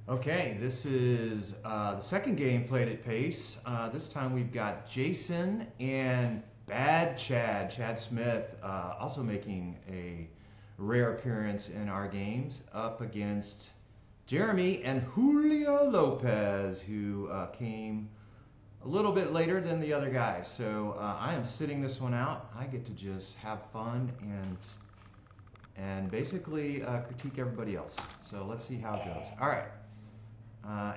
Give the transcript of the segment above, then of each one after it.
Okay, this is the second game played at pace. This time we've got Jason and Bad Chad Smith, also making a rare appearance in our games, up against Jeremy and Julio Lopez, who came a little bit later than the other guys. So I am sitting this one out. I get to just have fun and basically critique everybody else. So let's see how it goes. All right.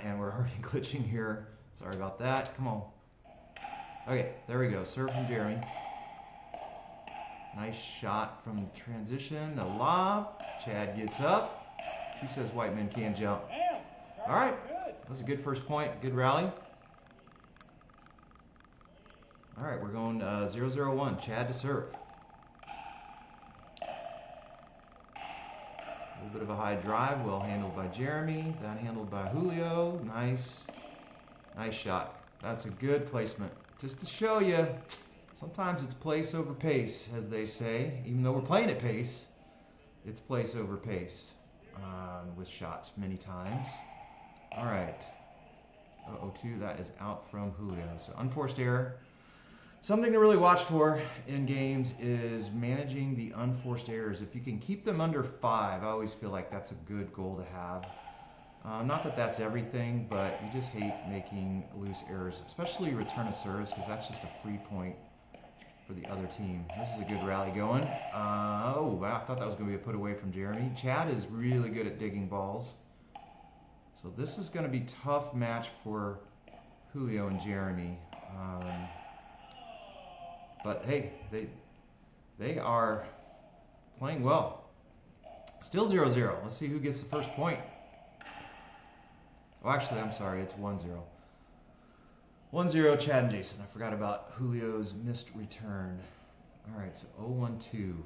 And we're already glitching here. Sorry about that. Come on. Okay, there we go. Serve from Jeremy. Nice shot from transition. A lob. Chad gets up. He says white men can't jump. All right. That was a good first point. Good rally. All right, we're going 0-0-1. Chad to serve. A little bit of a high drive, well handled by Jeremy, that handled by Julio. Nice shot. That's a good placement. Just to show you, sometimes it's place over pace, as they say. Even though we're playing at pace, it's place over pace with shots many times. All right. 0-2, that is out from Julio. So unforced error. Something to really watch for in games is managing the unforced errors. If you can keep them under 5, I always feel like that's a good goal to have. Not that that's everything, but you just hate making loose errors, especially return of service, because that's just a free point for the other team. This is a good rally going. Oh, wow, I thought that was going to be a put away from Jeremy. Chad is really good at digging balls. So this is going to be a tough match for Julio and Jeremy. But hey, they are playing well. Still 0-0. Let's see who gets the first point. Oh, actually, I'm sorry. It's 1-0. 1-0, Chad and Jason. I forgot about Julio's missed return. All right, so 0-1-2.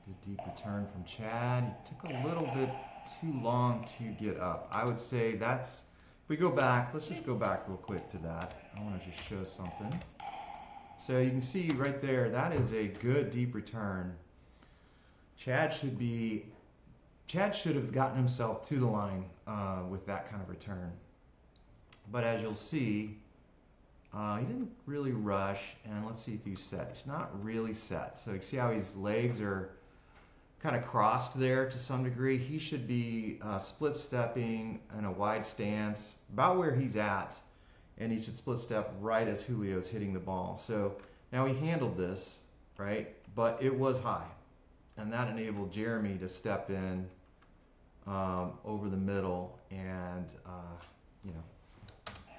Good deep return from Chad. He took a little bit too long to get up. I would say that's... If we go back, let's just go back real quick to that. I want to just show something. So you can see right there, that is a good deep return. Chad should have gotten himself to the line with that kind of return. But as you'll see, he didn't really rush. And let's see if he's set. He's not really set. So you see how his legs are kind of crossed there to some degree. He should be split stepping in a wide stance about where he's at, and he should split step right as Julio's hitting the ball. So now he handled this, right? But it was high, and that enabled Jeremy to step in over the middle and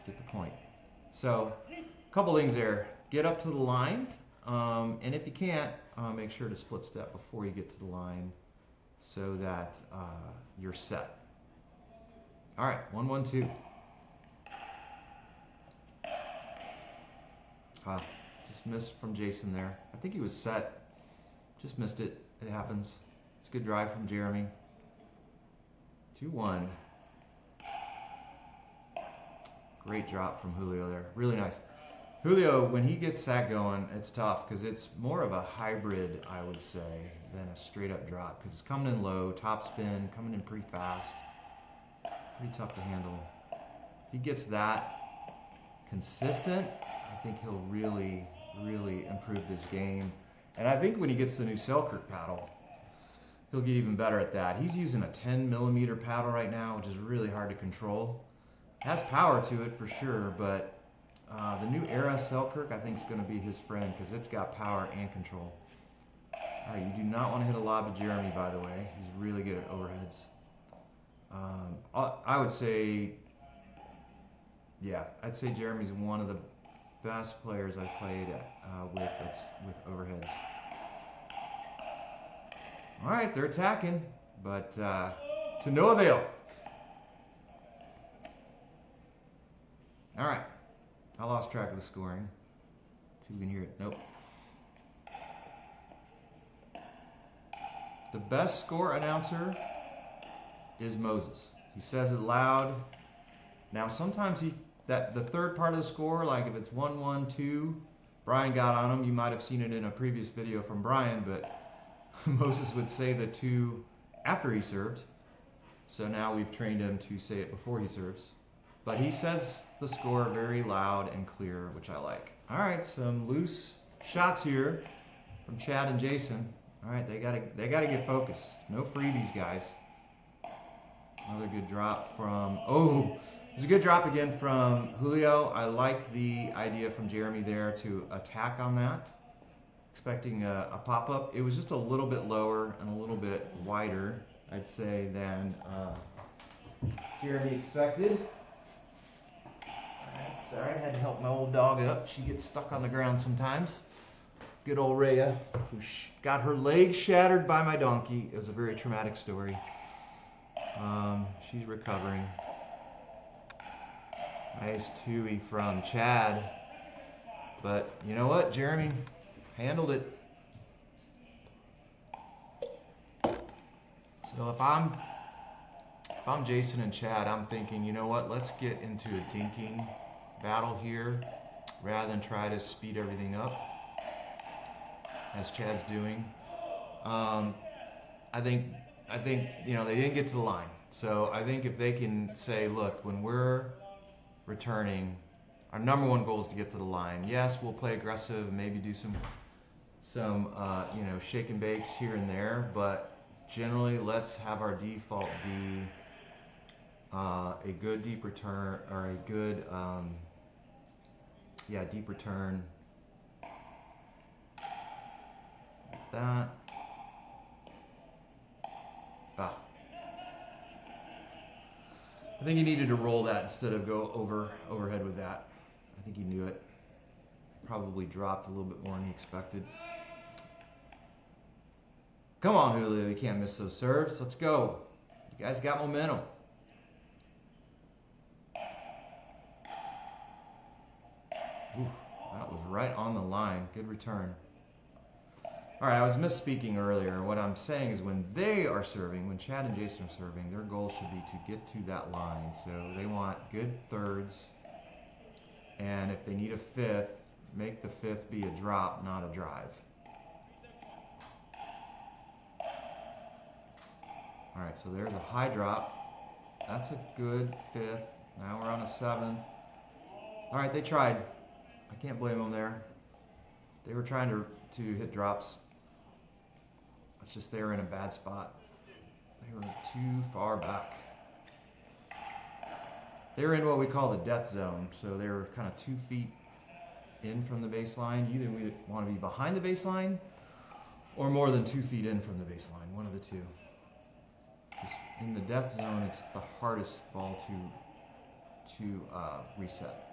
get the point. So a couple things there. Get up to the line, and if you can't, make sure to split step before you get to the line so that you're set. All right, 1-1-2. Just missed from Jason there. I think he was set. Just missed it. It happens. It's a good drive from Jeremy. 2-1. Great drop from Julio there. Really nice. Julio, when he gets that going, it's tough because it's more of a hybrid, I would say, than a straight-up drop because it's coming in low, top spin, coming in pretty fast. Pretty tough to handle. If he gets that consistent, I think he'll really, really improve this game. And I think when he gets the new Selkirk paddle, he'll get even better at that. He's using a 10mm paddle right now, which is really hard to control. It has power to it for sure, but the new era Selkirk, I think, is going to be his friend because it's got power and control. All right, you do not want to hit a lob to Jeremy, by the way. He's really good at overheads. I would say, yeah, I'd say Jeremy's one of the best players I've played with overheads. All right, they're attacking, but to no avail. All right. I lost track of the scoring. See if you can hear it. Nope. The best score announcer is Moses. He says it loud. Now sometimes the third part of the score, like if it's 1-1-2, Brian got on him. You might have seen it in a previous video from Brian, but Moses would say the 2 after he served. So now we've trained him to say it before he serves. But he says the score very loud and clear, which I like. All right, some loose shots here from Chad and Jason. All right, they gotta get focused. No freebies, guys. Another good drop from, oh, it's a good drop again from Julio. I like the idea from Jeremy there to attack on that. Expecting a pop-up. It was just a little bit lower and a little bit wider, I'd say, than Jeremy expected. Alright, sorry, I had to help my old dog up. She gets stuck on the ground sometimes. Good old Rhea, who got her leg shattered by my donkey. It was a very traumatic story. She's recovering. Nice two-y from Chad. But you know what? Jeremy handled it. So if I'm Jason and Chad, I'm thinking, you know what? Let's get into a dinking battle here rather than try to speed everything up as Chad's doing. I think you know, they didn't get to the line. So I think if they can say, look, when we're returning, our number one goal is to get to the line. Yes, we'll play aggressive, maybe do some you know, shake and bakes here and there, but generally let's have our default be a good deep return, or a good yeah, deep return. Like that. Ah. I think he needed to roll that instead of go overhead with that. I think he knew it. Probably dropped a little bit more than he expected. Come on, Julio, you can't miss those serves. Let's go. You guys got momentum. Oof, that was right on the line. Good return. All right, I was misspeaking earlier. What I'm saying is when they are serving, when Chad and Jason are serving, their goal should be to get to that line. So they want good thirds. And if they need a fifth, make the fifth be a drop, not a drive. All right, so there's a high drop. That's a good fifth. Now we're on a seventh. All right, they tried. I can't blame them there. They were trying to hit drops. It's just they were in a bad spot. They were too far back. They were in what we call the death zone. So they were kind of 2 feet in from the baseline. You didn't want to be behind the baseline or more than 2 feet in from the baseline. One of the two. In the death zone, it's the hardest ball to reset.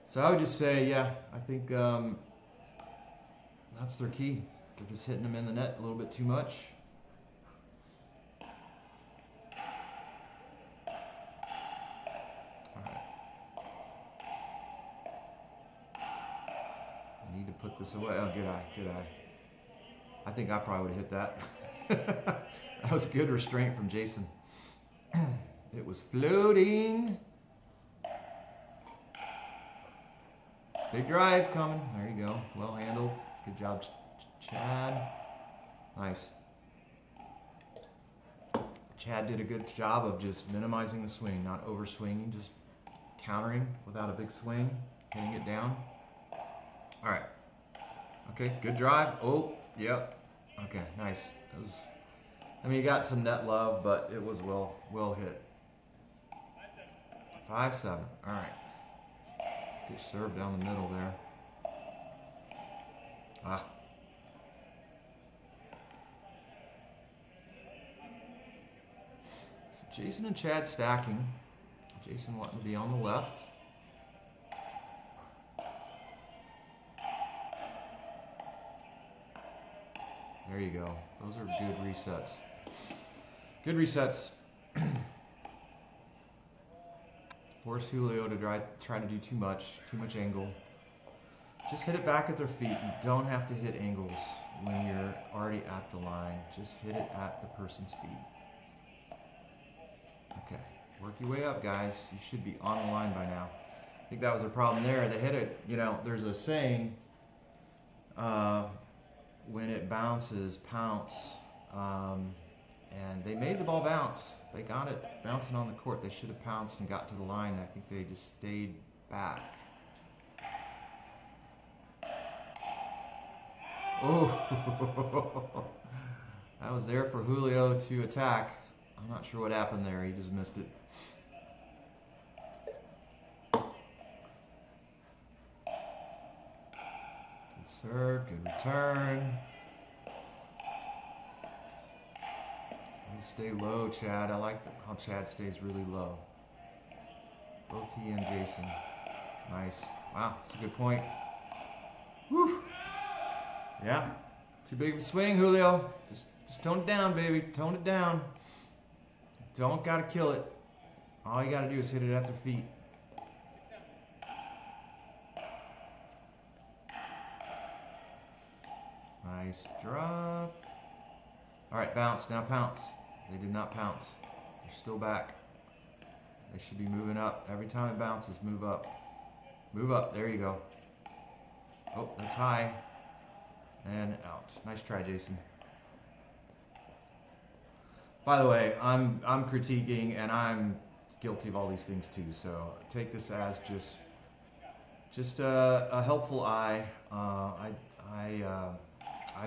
So I would just say, yeah, I think that's their key. They're just hitting them in the net a little bit too much. All right. I need to put this away. Oh, good eye, good eye. I think I probably would have hit that. That was good restraint from Jason. It was floating. Big drive coming. There you go. Well handled. Good job, Chad. Nice. Chad did a good job of just minimizing the swing, not over swinging, just countering without a big swing, hitting it down. All right. Okay, good drive. Oh, yep. Okay, nice. It was, I mean, you got some net love, but it was well hit. 5-7. All right. Good serve down the middle there. Ah. So Jason and Chad stacking. Jason wanting to be on the left. There you go. Those are good resets. Good resets. Force Julio to try to do too much angle. Just hit it back at their feet. You don't have to hit angles when you're already at the line. Just hit it at the person's feet. Okay, work your way up, guys. You should be on the line by now. I think that was the problem there. They hit it, you know, there's a saying, when it bounces, pounce. And they made the ball bounce. They got it bouncing on the court. They should have pounced and got to the line. I think they just stayed back. Oh, that was there for Julio to attack. I'm not sure what happened there. He just missed it. Good serve, good return. Stay low, Chad. I like how Chad stays really low. Both he and Jason. Nice. Wow, that's a good point. Whew. Yeah. Too big of a swing, Julio. Just tone it down, baby. Tone it down. Don't gotta kill it. All you gotta do is hit it at their feet. Nice drop. All right, bounce. Now pounce. They did not pounce. They're still back. They should be moving up. Every time it bounces, move up. Move up. There you go. Oh, that's high. And out. Nice try, Jason. By the way, I'm critiquing, and I'm guilty of all these things too. So take this as just a helpful eye. I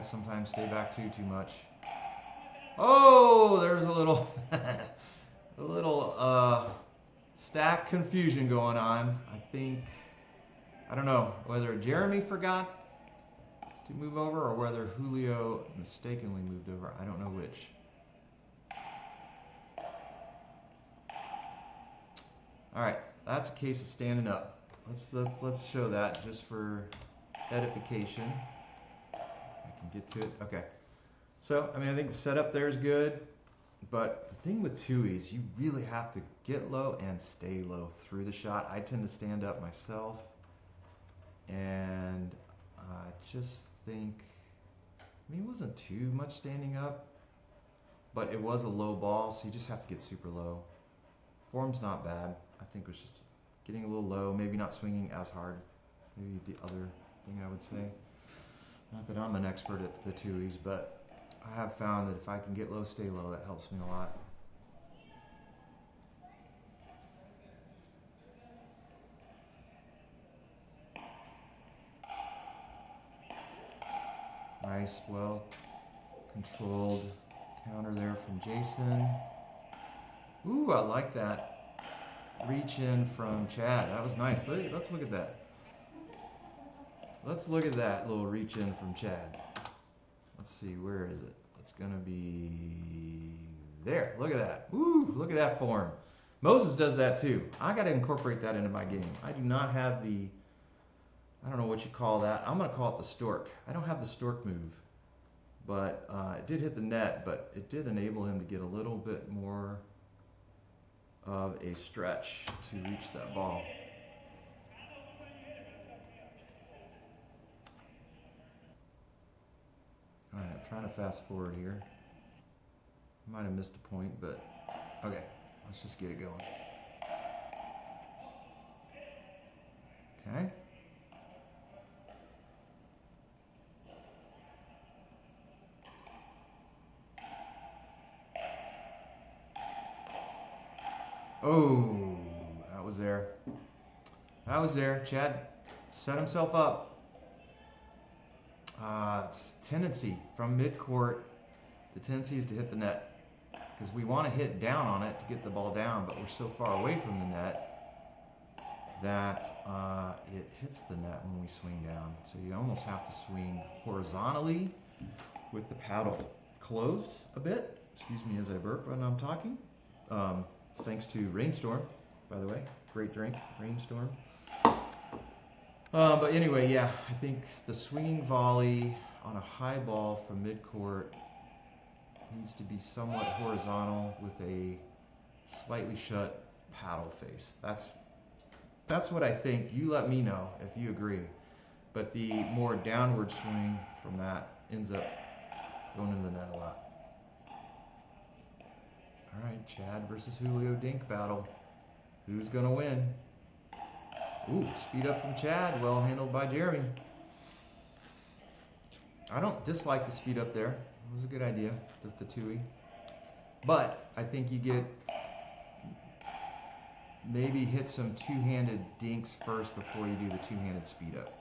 sometimes stay back too much. Oh, there's a little stack confusion going on. I don't know whether Jeremy forgot to move over or whether Julio mistakenly moved over. I don't know which. All right, that's a case of standing up. Let's show that just for edification. I can get to it. Okay. So, I mean, I think the setup there is good, but the thing with two-e's, you really have to get low and stay low through the shot. I tend to stand up myself, and I just think, I mean, it wasn't too much standing up, but it was a low ball, so you just have to get super low. Form's not bad. I think it was just getting a little low, maybe not swinging as hard. Maybe the other thing I would say. Not that I'm an expert at the two-e's, but I have found that if I can get low, stay low, that helps me a lot. Nice, well controlled counter there from Jason. Ooh, I like that. Reach in from Chad. That was nice. Let's look at that. Let's look at that little reach in from Chad. Let's see, where is it? It's going to be there. Look at that. Woo, look at that form. Moses does that too. I got to incorporate that into my game. I do not have the, I don't know what you call that. I'm going to call it the stork. I don't have the stork move, but it did hit the net, but it did enable him to get a little bit more of a stretch to reach that ball. All right, I'm trying to fast forward here. Might have missed a point, but okay, let's just get it going. Okay. Oh, that was there. That was there. Chad set himself up. It's tendency from midcourt. The tendency is to hit the net because we want to hit down on it to get the ball down, but we're so far away from the net that it hits the net when we swing down. So you almost have to swing horizontally with the paddle closed a bit. Excuse me as I burp when I'm talking. Thanks to Rainstorm, by the way. Great drink, Rainstorm. But anyway, yeah, I think the swinging volley on a high ball from midcourt needs to be somewhat horizontal with a slightly shut paddle face. That's what I think. You let me know if you agree. But the more downward swing from that ends up going into the net a lot. All right, Chad versus Julio Dink battle. Who's going to win? Ooh, speed up from Chad. Well handled by Jeremy. I don't dislike the speed up there. It was a good idea with the Tui. But I think you get, maybe hit some two-handed dinks first before you do the two-handed speed up.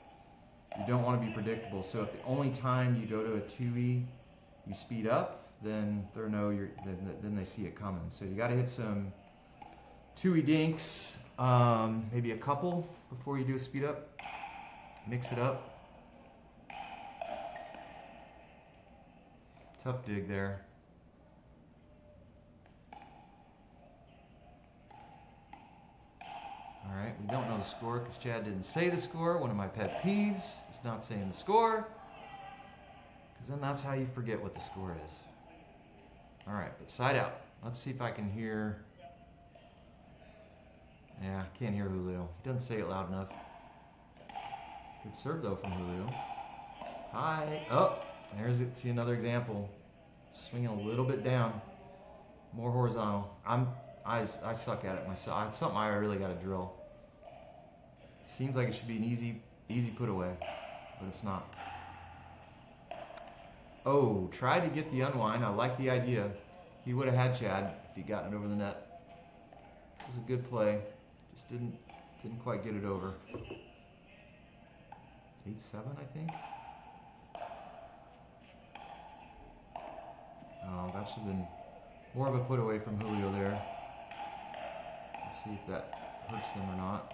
You don't want to be predictable. So if the only time you go to a Tui you speed up, then then they see it coming. So you got to hit some Tui dinks, maybe a couple before you do a speed up. Mix it up. Tough dig there. All right, we don't know the score because Chad didn't say the score. One of my pet peeves is not saying the score, because then that's how you forget what the score is. All right, but side out. Let's see if I can hear. Yeah, can't hear Julio. He doesn't say it loud enough. Good serve though from Julio. Hi. Oh, there's it. See another example. Swinging a little bit down, more horizontal. I suck at it myself. It's something I really got to drill. Seems like it should be an easy put away, but it's not. Oh, tried to get the unwind. I like the idea. He would have had Chad if he'd gotten it over the net. It was a good play. Just didn't quite get it over. It's 8-7, I think. Oh, that should have been more of a put away from Julio there. Let's see if that hurts them or not.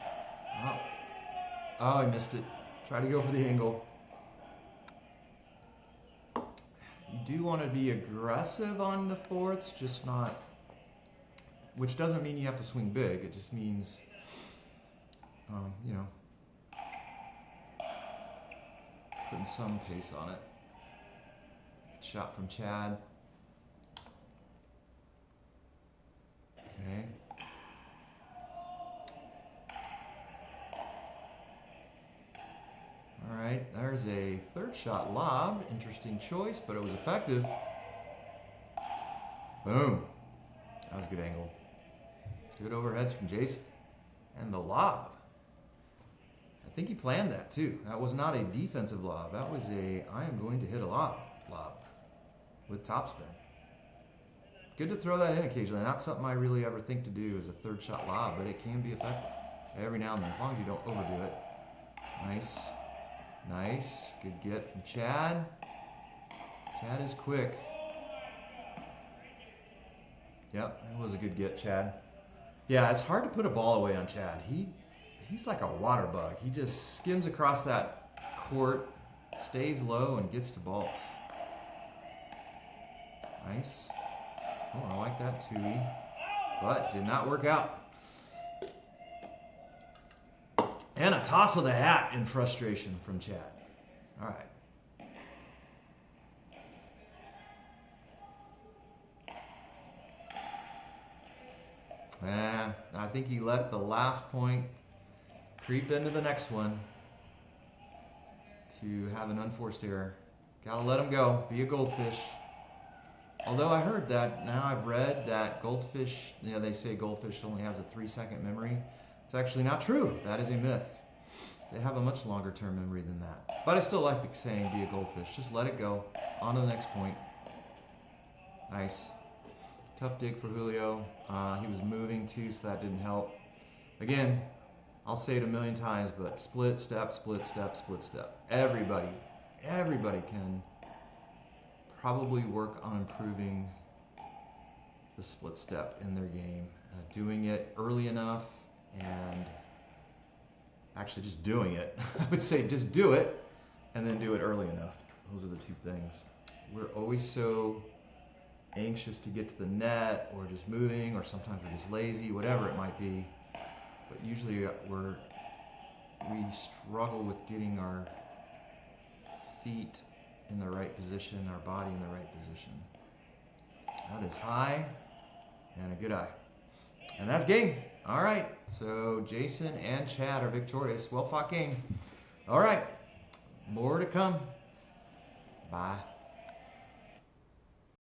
Oh, I missed it. Try to go for the angle. You do want to be aggressive on the fourths, just not, which doesn't mean you have to swing big. It just means, you know, putting some pace on it. Shot from Chad. Okay. All right, there's a third shot lob. Interesting choice, but it was effective. Boom. That was a good angle. Good overheads from Jason. And the lob. I think he planned that too. That was not a defensive lob. That was a, I am going to hit a lob with topspin. Good to throw that in occasionally. Not something I really ever think to do as a third shot lob, but it can be effective every now and then, as long as you don't overdo it. Nice. Nice. Good get from Chad. Chad is quick. Yep, that was a good get, Chad. Yeah, it's hard to put a ball away on Chad. He's like a water bug. He just skims across that court, stays low, and gets to balls. Nice. Oh, I like that too, but did not work out. And a toss of the hat in frustration from Chad. All right. I think he let the last point creep into the next one to have an unforced error. Gotta let him go. Be a goldfish. Although I heard that, now I've read that goldfish, they say goldfish only has a 3-second memory. It's actually not true. That is a myth. They have a much longer term memory than that. But I still like the saying, be a goldfish. Just let it go. On to the next point. Nice. Tough dig for Julio. He was moving too, so that didn't help. Again, I'll say it a million times, but split step, split step, split step. Everybody can probably work on improving the split step in their game. Doing it early enough and actually just doing it. I would say just do it and then do it early enough. Those are the two things. We're always so anxious to get to the net or just moving, or sometimes we're just lazy, whatever it might be. But usually we struggle with getting our feet in the right position, our body in the right position. That is high and a good eye. And that's game. All right. So Jason and Chad are victorious. Well fought game. All right. More to come. Bye.